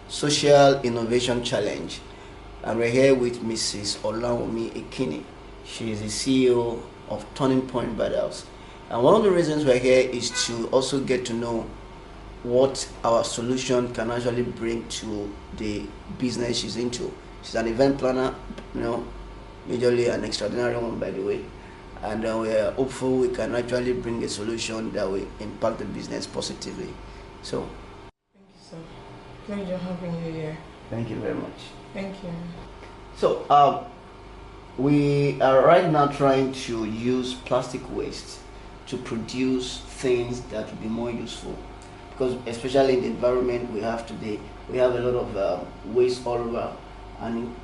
Social Innovation Challenge, and we're here with Mrs. Olaomi Ekini. She is the CEO of Turning Point Badhouse. And one of the reasons we're here is to also get to know what our solution can actually bring to the business she's into. She's an event planner, majorly an extraordinary one, by the way. And we are hopeful we can actually bring a solution that will impact the business positively. So, thank you, sir. Pleasure having you here. Thank you very much. Thank you. So, we are right now trying to use plastic waste to produce things that will be more useful, because especially in the environment we have today, we have a lot of waste all over. And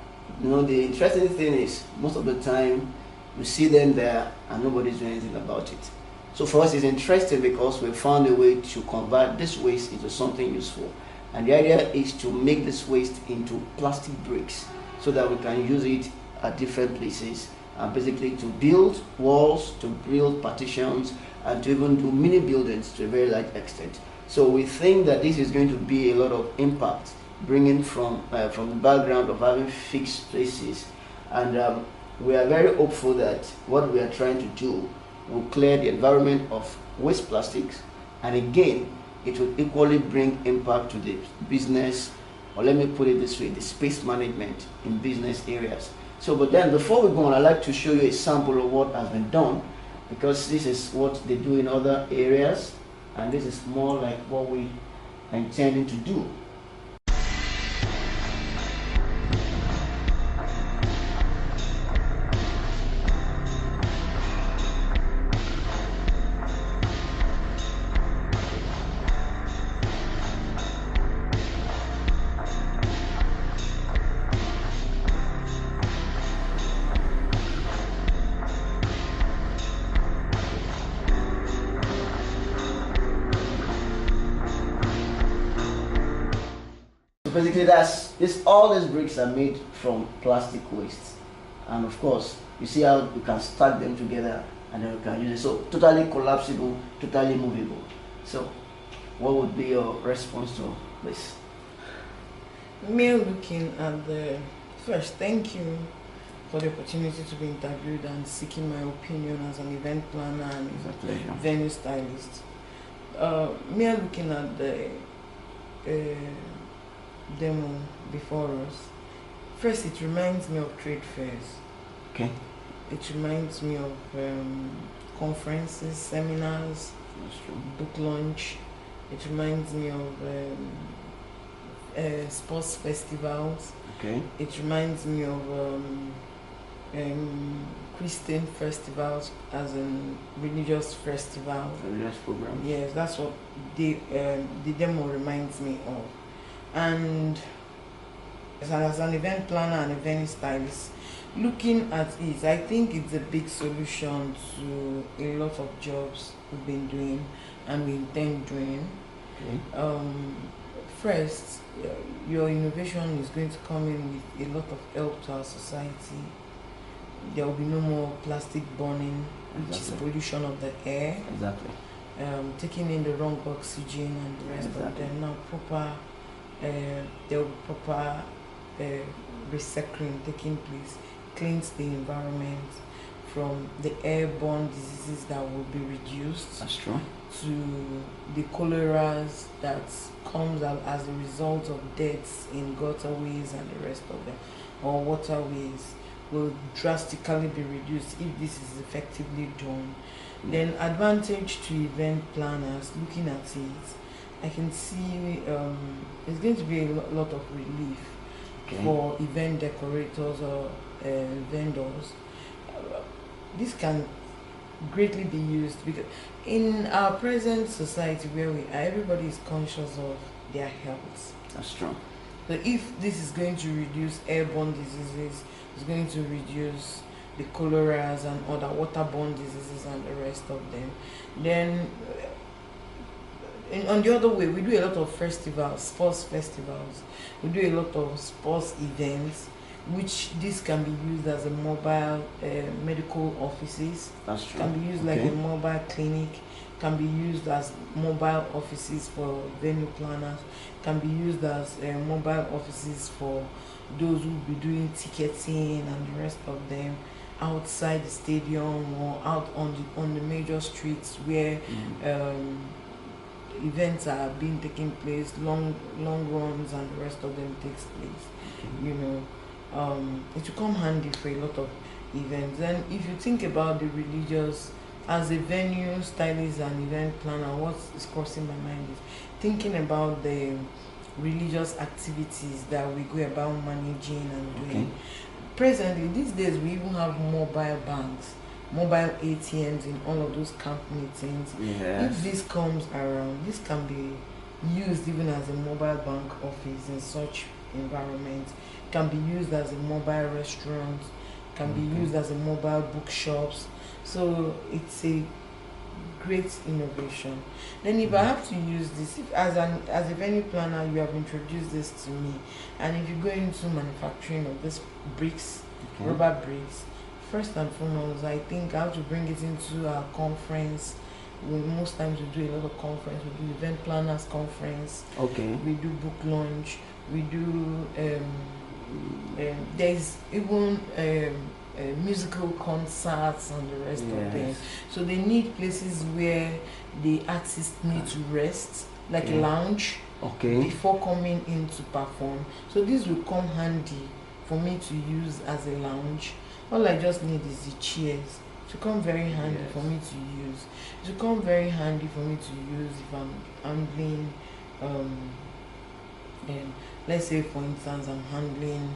the interesting thing is, most of the time we see them there and nobody's doing anything about it. So for us, it's interesting because we found a way to convert this waste into something useful. And the idea is to make this waste into plastic bricks so that we can use it at different places, and basically to build walls, to build partitions, and to even do mini buildings to a very large extent. So we think that this is going to be a lot of impact, bringing from the background of having fixed places. And we are very hopeful that what we are trying to do will clear the environment of waste plastics, and again, it will equally bring impact to the business, or let me put it this way, the space management in business areas. So, but then before we go on, I'd like to show you a sample of what has been done, because this is what they do in other areas, and this is more like what we are intending to do. So basically, all these bricks are made from plastic waste, and of course, you see how you can stack them together, and then you can use it. So totally collapsible, totally movable. So, what would be your response to this? Me looking at the first, thank you for the opportunity to be interviewed and seeking my opinion as an event planner and venue stylist. Me looking at the demo before us, first it reminds me of trade fairs. Okay. It reminds me of conferences, seminars, book launch. It reminds me of sports festivals. Okay. It reminds me of Christian festivals, as in religious festivals. Religious programs. Yes, that's what the demo reminds me of. And as an event planner and event stylist, looking at it, I think it's a big solution to a lot of jobs we've been doing and we intend doing. Okay. First, your innovation is going to come in with a lot of help to our society. There will be no more plastic burning, which is pollution of the air. Exactly. Taking in the wrong oxygen and the rest of them. Now there will be proper recycling taking place, cleans the environment from the airborne diseases that will be reduced. That's true. To the choleras that comes as a result of deaths in gutterways and the rest of them, or waterways, will drastically be reduced if this is effectively done. Then advantage to event planners, looking at it, I can see it's going to be a lot of relief for event decorators or vendors. This can greatly be used because in our present society where we are, everybody is conscious of their health. That's true. So if this is going to reduce airborne diseases, it's going to reduce the choleras and other waterborne diseases and the rest of them, then on the other way, we do a lot of festivals, sports festivals. We do a lot of sports events, which this can be used as a mobile medical offices. That's true. Can be used like a mobile clinic. can be used as mobile offices for venue planners, can be used as mobile offices for those who will be doing ticketing and the rest of them outside the stadium or out on the major streets where events are being taking place, long runs and the rest of them takes place. You know, it will come handy for a lot of events. Then if you think about the religious as a venue stylist and event planner, what is crossing my mind is thinking about the religious activities that we go about managing and doing. Presently, these days we even have mobile banks, mobile ATMs in all of those camp meetings. Yes. If this comes around, this can be used even as a mobile bank office in such environments, can be used as a mobile restaurant, can be used as a mobile bookshops. So it's a great innovation. Then if I have to use this, if as a venue planner you have introduced this to me, and if you go into manufacturing of this bricks, rubber bricks, first and foremost I think I have to bring it into our conference. Most times we do a lot of conference, we do event planners conference, we do book launch, we do there's even musical concerts and the rest of them. So they need places where the artists need to rest, like a lounge, before coming in to perform. So this will come handy for me to use as a lounge. All I just need is the chairs. It will come very handy for me to use. It will come very handy for me to use if I'm handling let's say for instance I'm handling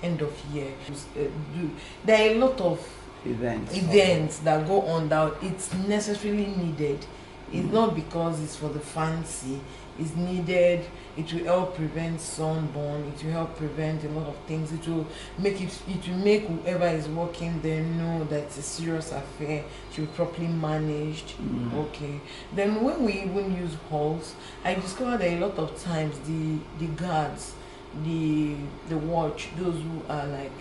end of year. There are a lot of events that go on that it's necessarily needed. It's not because it's for the fancy, it's needed. It will help prevent sunburn, it will help prevent a lot of things. It will make whoever is working there know that it's a serious affair, it will be properly managed. Then when we even use halls, I discovered that a lot of times the guards, the watch, those who are like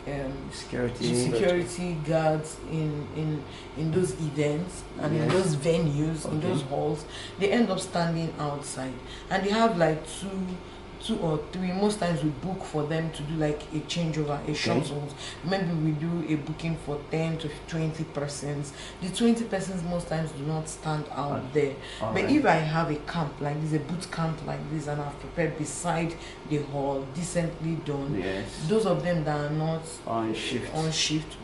security guards in those events and in those venues, in those halls, they end up standing outside, and they have like two or three, most times we book for them to do like a changeover, a shuttles. Maybe we do a booking for 10 to 20 persons. The 20 persons most times do not stand out there. But if I have a camp like this, a boot camp like this, and I've prepared beside the hall, decently done, those of them that are not on shift